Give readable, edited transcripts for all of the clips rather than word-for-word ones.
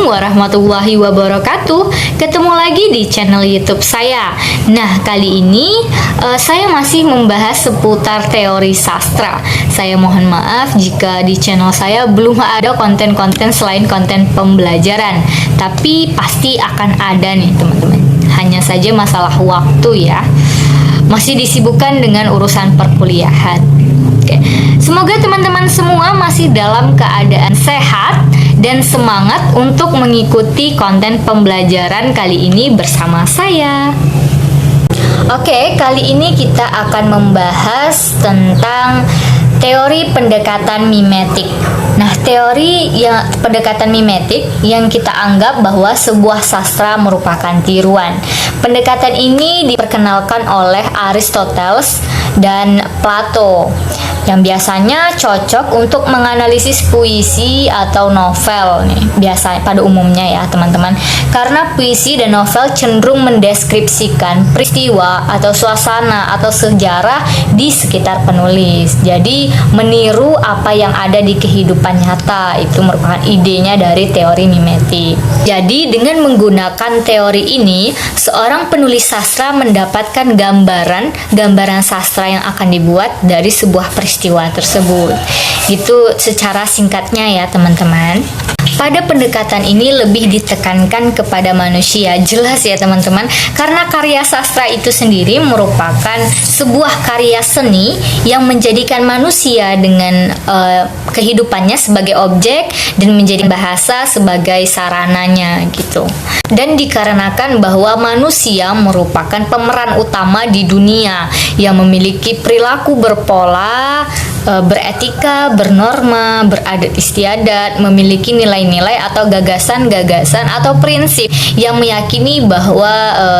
Assalamualaikum warahmatullahi wabarakatuh. Ketemu lagi di channel YouTube saya. Nah, kali ini saya masih membahas seputar teori sastra. Saya mohon maaf jika di channel saya belum ada konten-konten selain konten pembelajaran. Tapi pasti akan ada nih teman-teman. Hanya saja masalah waktu ya. Masih disibukkan dengan urusan perkuliahan. Oke. Semoga teman-teman semua masih dalam keadaan sehat dan semangat untuk mengikuti konten pembelajaran kali ini bersama saya. Oke, kali ini kita akan membahas tentang teori pendekatan mimetik. Nah, teori pendekatan mimetik yang kita anggap bahwa sebuah sastra merupakan tiruan. Pendekatan ini diperkenalkan oleh Aristoteles dan Plato, yang biasanya cocok untuk menganalisis puisi atau novel nih, biasa pada umumnya ya teman-teman. Karena puisi dan novel cenderung mendeskripsikan peristiwa atau suasana atau sejarah di sekitar penulis. Jadi meniru apa yang ada di kehidupan nyata, itu merupakan idenya dari teori mimetik. Jadi dengan menggunakan teori ini, seorang penulis sastra mendapatkan gambaran sastra yang akan dibuat dari sebuah peristiwa tersebut. Itu secara singkatnya ya teman-teman. Pada pendekatan ini lebih ditekankan kepada manusia, jelas ya teman-teman, karena karya sastra itu sendiri merupakan sebuah karya seni yang menjadikan manusia dengan kehidupannya sebagai objek dan menjadi bahasa sebagai sarananya gitu. Dan dikarenakan bahwa manusia merupakan pemeran utama di dunia yang memiliki perilaku berpola, beretika, bernorma, beradat istiadat, memiliki nilai-nilai atau gagasan-gagasan atau prinsip yang meyakini bahwa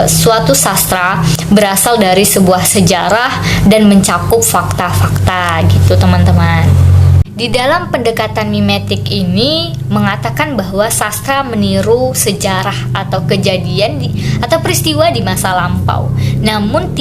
suatu sastra berasal dari sebuah sejarah dan mencakup fakta-fakta gitu teman-teman. Di dalam pendekatan mimetik ini mengatakan bahwa sastra meniru sejarah atau kejadian atau peristiwa di masa lampau. Namun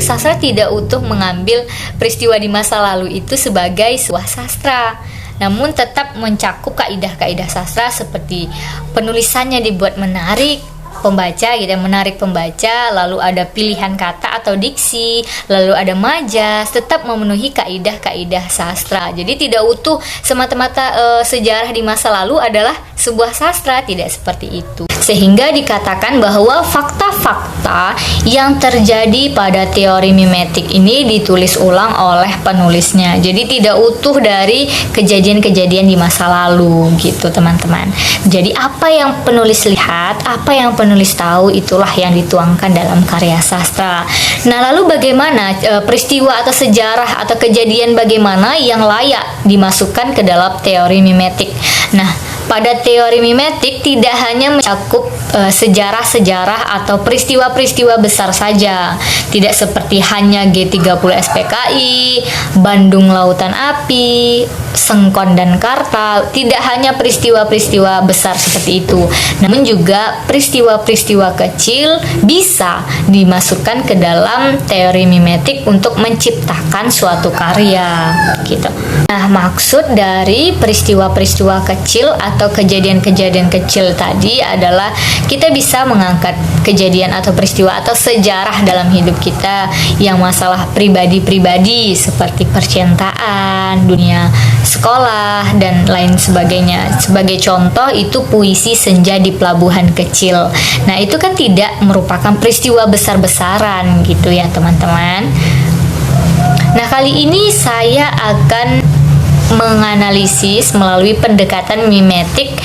sastra tidak utuh mengambil peristiwa di masa lalu itu sebagai sebuah sastra. Namun tetap mencakup kaidah-kaidah sastra seperti penulisannya dibuat menarik menarik pembaca, lalu ada pilihan kata atau diksi, lalu ada majas, tetap memenuhi kaidah-kaidah sastra. Jadi tidak utuh semata-mata sejarah di masa lalu adalah sebuah sastra, tidak seperti itu. Sehingga dikatakan bahwa fakta-fakta yang terjadi pada teori mimetik ini ditulis ulang oleh penulisnya. Jadi tidak utuh dari kejadian-kejadian di masa lalu gitu teman-teman. Jadi apa yang penulis lihat, apa yang penulis tahu, itulah yang dituangkan dalam karya sastra. Nah, lalu bagaimana peristiwa atau sejarah atau kejadian bagaimana yang layak dimasukkan ke dalam teori mimetik? Nah, pada teori mimetik tidak hanya mencakup sejarah-sejarah atau peristiwa-peristiwa besar saja. Tidak seperti hanya G30 SPKI, Bandung Lautan Api, Sengkon dan Karta. Tidak hanya peristiwa-peristiwa besar seperti itu, namun juga peristiwa-peristiwa kecil bisa dimasukkan ke dalam teori mimetik untuk menciptakan suatu karya gitu. Nah, maksud dari peristiwa-peristiwa kecil atau kejadian-kejadian kecil tadi adalah kita bisa mengangkat kejadian atau peristiwa atau sejarah dalam hidup kita yang masalah pribadi-pribadi seperti percintaan, dunia sekolah, dan lain sebagainya. Sebagai contoh itu puisi Senja di Pelabuhan Kecil. Nah, itu kan tidak merupakan peristiwa besar-besaran gitu ya teman-teman. Nah, kali ini saya akan menganalisis melalui pendekatan mimetik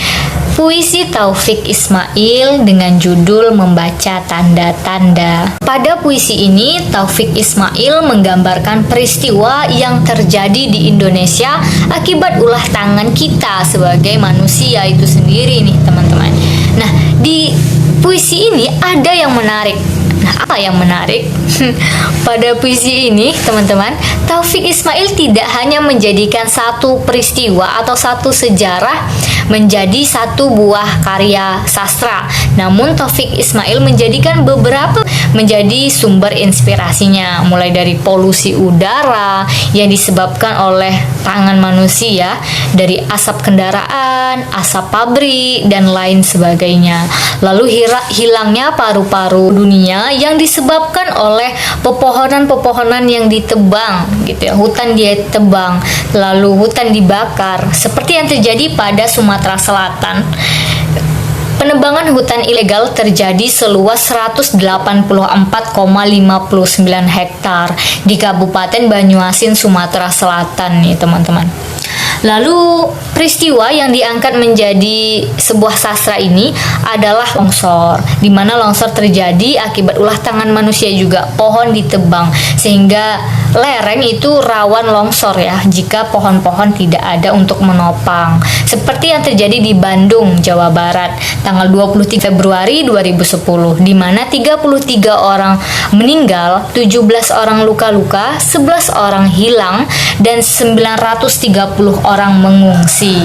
puisi Taufik Ismail dengan judul Membaca Tanda-Tanda. Pada puisi ini, Taufik Ismail menggambarkan peristiwa yang terjadi di Indonesia akibat ulah tangan kita sebagai manusia itu sendiri nih teman-teman. Nah, di puisi ini ada yang menarik. Nah, apa yang menarik? Pada puisi ini, teman-teman, Taufik Ismail tidak hanya menjadikan satu peristiwa atau satu sejarah menjadi satu buah karya sastra, namun Taufik Ismail menjadikan beberapa menjadi sumber inspirasinya, mulai dari polusi udara yang disebabkan oleh tangan manusia, dari asap kendaraan, asap pabrik, dan lain sebagainya. Lalu hilangnya paru-paru dunia yang disebabkan oleh pepohonan-pepohonan yang ditebang, gitu ya, hutan ditebang, lalu hutan dibakar, seperti yang terjadi pada Sumatera Selatan. Penebangan hutan ilegal terjadi seluas 184,59 hektar di Kabupaten Banyuasin, Sumatera Selatan nih, teman-teman. Lalu peristiwa yang diangkat menjadi sebuah sastra ini adalah longsor, di mana longsor terjadi akibat ulah tangan manusia juga. Pohon ditebang sehingga lereng itu rawan longsor ya, jika pohon-pohon tidak ada untuk menopang. Seperti yang terjadi di Bandung, Jawa Barat, tanggal 23 Februari 2010, di mana 33 orang meninggal, 17 orang luka-luka, 11 orang hilang, dan 930 orang mengungsi.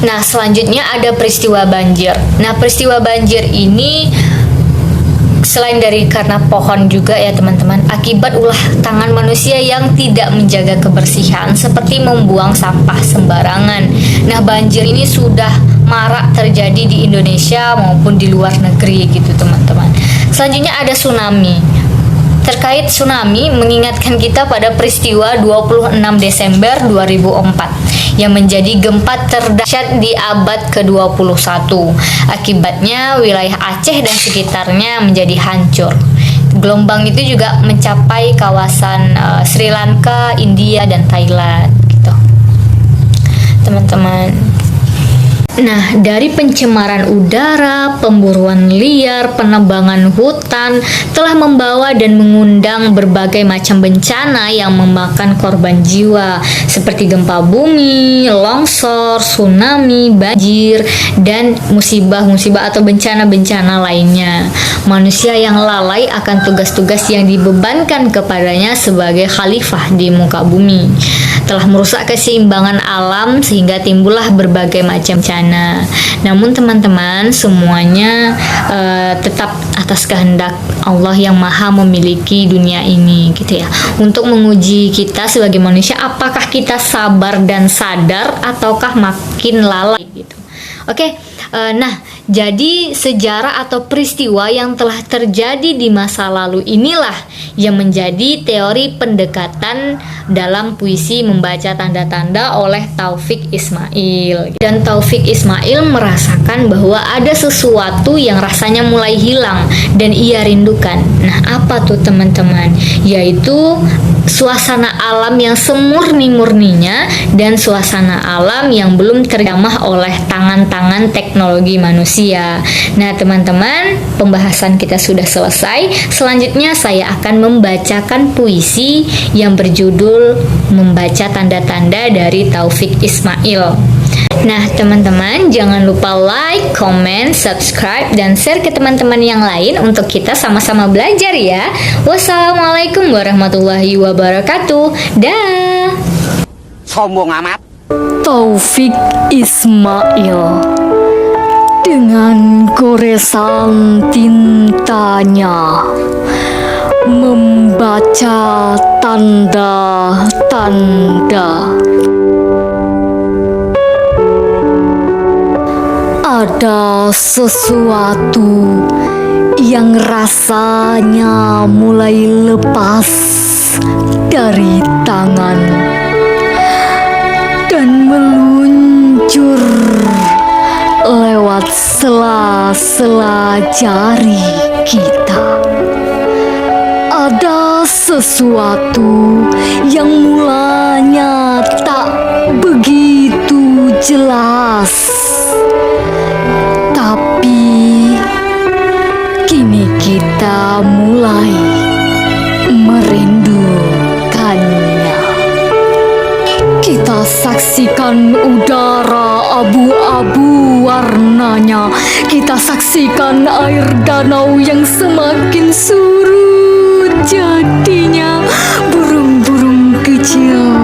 Nah, selanjutnya ada peristiwa banjir. Nah, peristiwa banjir ini selain dari karena pohon juga ya teman-teman, akibat ulah tangan manusia yang tidak menjaga kebersihan seperti membuang sampah sembarangan. Nah, banjir ini sudah marak terjadi di Indonesia maupun di luar negeri gitu teman-teman. Selanjutnya ada tsunami. Terkait tsunami, mengingatkan kita pada peristiwa 26 Desember 2004 yang menjadi gempa terdahsyat di abad ke-21. Akibatnya wilayah Aceh dan sekitarnya menjadi hancur. Gelombang itu juga mencapai kawasan Sri Lanka, India, dan Thailand gitu. Teman-teman. Nah, dari pencemaran udara, pemburuan liar, penebangan hutan telah membawa dan mengundang berbagai macam bencana yang memakan korban jiwa seperti gempa bumi, longsor, tsunami, banjir, dan musibah-musibah atau bencana-bencana lainnya. Manusia yang lalai akan tugas-tugas yang dibebankan kepadanya sebagai khalifah di muka bumi telah merusak keseimbangan alam sehingga timbullah berbagai macam bencana. Namun teman-teman, semuanya tetap atas kehendak Allah yang maha memiliki dunia ini gitu ya, untuk menguji kita sebagai manusia, apakah kita sabar dan sadar ataukah makin lalai gitu. Oke, nah jadi sejarah atau peristiwa yang telah terjadi di masa lalu inilah yang menjadi teori pendekatan dalam puisi Membaca Tanda-Tanda oleh Taufik Ismail. Dan Taufik Ismail merasakan bahwa ada sesuatu yang rasanya mulai hilang dan ia rindukan. Nah, apa tuh teman-teman? Yaitu suasana alam yang semurni-murninya dan suasana alam yang belum terjamah oleh tangan-tangan teknologi manusia. Nah, teman-teman, pembahasan kita sudah selesai. Selanjutnya saya akan membacakan puisi yang berjudul Membaca Tanda-Tanda dari Taufik Ismail. Nah, teman-teman, jangan lupa like, comment, subscribe, dan share ke teman-teman yang lain untuk kita sama-sama belajar ya. Wassalamualaikum warahmatullahi wabarakatuh. Dah. Sombong amat. Taufik Ismail dengan goresan tintanya membaca tanda-tanda. Ada sesuatu yang rasanya mulai lepas dari tangan dan meluncur lewat sela-sela jari kita. Ada sesuatu yang mulanya tak begitu jelas, tapi kini kita mulai merindukannya. Kita saksikan udara abu-abu warnanya. Kita saksikan air danau yang semakin surut jadinya. Burung-burung kecil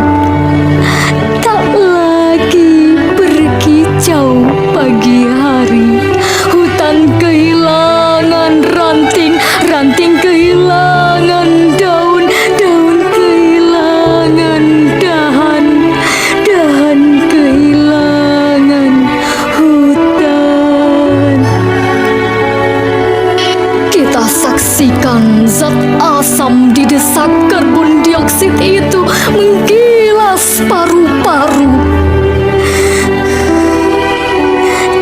tak lagi berkicau pagi hari. Hutan kehilangan ranting, ranting kehilangan daun, daun kehilangan dahan, dahan kehilangan hutan. Kita saksikan zat asam di desak karbon dioksid itu menggilas paru-paru.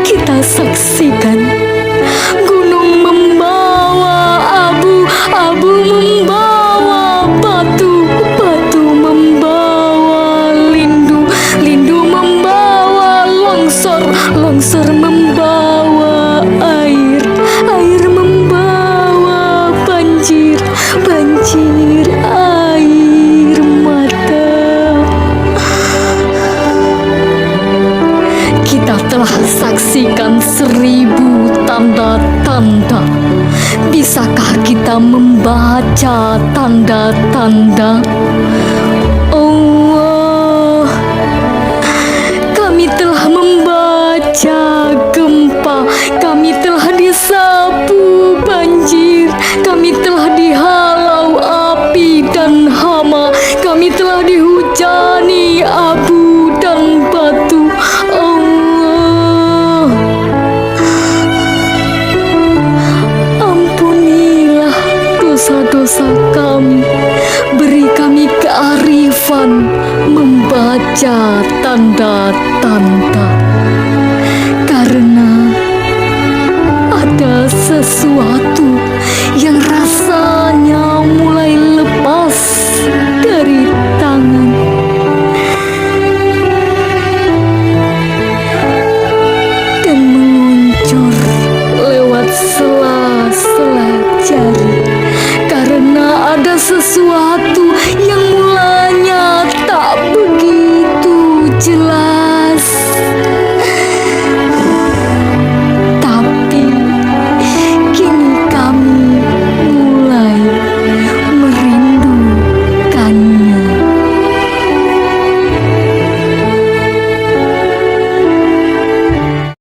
Kita saksikan gunung membawa abu, abu membawa batu, batu membawa lindu, lindu membawa longsor, longsor membawa air, air membawa banjir, banjir air mata. Kita telah saksikan 1000 tanda-tanda. Bisakah kita membaca tanda-tanda? Oh, kami telah membaca gempa, kami telah disapu banjir, kami telah dihalau api dan hama, kami telah dihujani abu dan batu. Allah, ampunilah dosa-dosa kami, beri kami kearifan membaca tanda-tanda, karena ada sesuatu